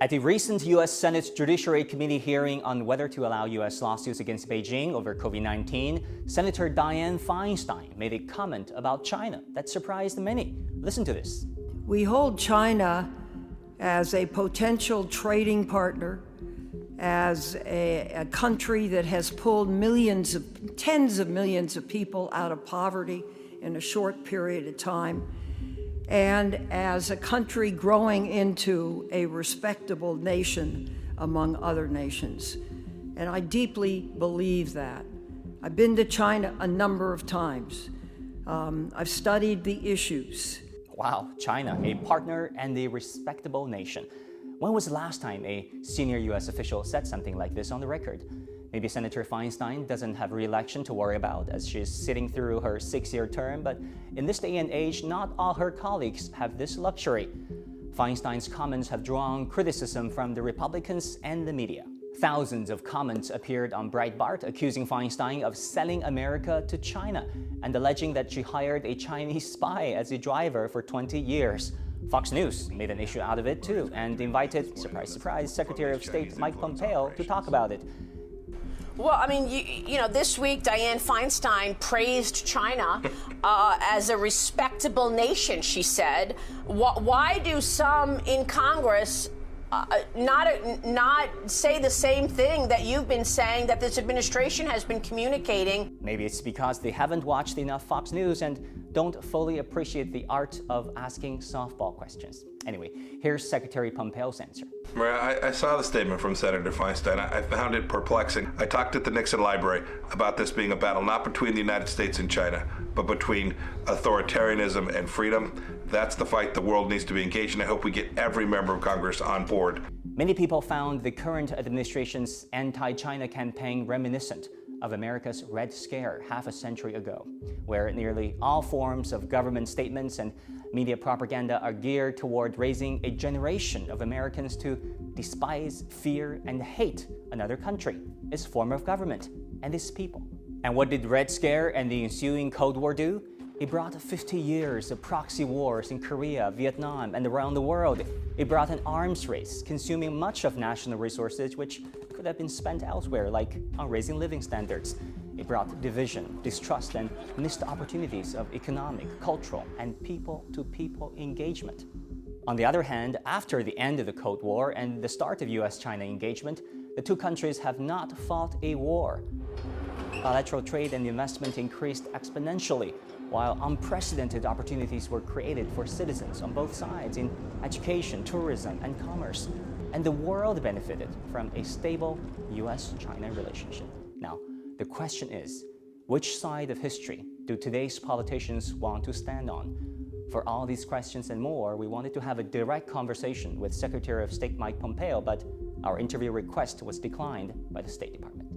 At the recent U.S. Senate Judiciary Committee hearing on whether to allow U.S. lawsuits against Beijing over COVID-19, Senator Dianne Feinstein made a comment about China that surprised many. Listen to this. We hold China as a potential trading partner, as a country that has pulled tens of millions of people out of poverty in a short period of time, and as a country growing into a respectable nation among other nations. And I deeply believe that. I've been to China a number of times. I've studied the issues. Wow, China, a partner and a respectable nation. When was the last time a senior U.S. official said something like this on the record? Maybe Senator Feinstein doesn't have re-election to worry about as she's sitting through her 6-year term, but in this day and age, not all her colleagues have this luxury. Feinstein's comments have drawn criticism from the Republicans and the media. Thousands of comments appeared on Breitbart accusing Feinstein of selling America to China and alleging that she hired a Chinese spy as a driver for 20 years. Fox News made an issue out of it too and invited, surprise, surprise, Secretary of State Mike Pompeo to talk about it. Well, I mean, you know, this week Dianne Feinstein praised China as a respectable nation, she said. Why do some in Congress not say the same thing that you've been saying, that this administration has been communicating? Maybe it's because they haven't watched enough Fox News and don't fully appreciate the art of asking softball questions. Anyway, here's Secretary Pompeo's answer. Maria, I saw the statement from Senator Feinstein. I found it perplexing. I talked at the Nixon Library about this being a battle not between the United States and China, but between authoritarianism and freedom. That's the fight the world needs to be engaged in. I hope we get every member of Congress on board. Many people found the current administration's anti-China campaign reminiscent of America's Red Scare half a century ago, where nearly all forms of government statements and media propaganda are geared toward raising a generation of Americans to despise, fear, and hate another country, its form of government, and its people. And what did Red Scare and the ensuing Cold War do? It brought 50 years of proxy wars in Korea, Vietnam, and around the world. It brought an arms race, consuming much of national resources which could have been spent elsewhere, like on raising living standards. It brought division, distrust, and missed opportunities of economic, cultural, and people-to-people engagement. On the other hand, after the end of the Cold War and the start of U.S.-China engagement, the two countries have not fought a war. Bilateral trade and investment increased exponentially, while unprecedented opportunities were created for citizens on both sides in education, tourism, and commerce. And the world benefited from a stable U.S.-China relationship. Now, the question is, which side of history do today's politicians want to stand on? For all these questions and more, we wanted to have a direct conversation with Secretary of State Mike Pompeo, but our interview request was declined by the State Department.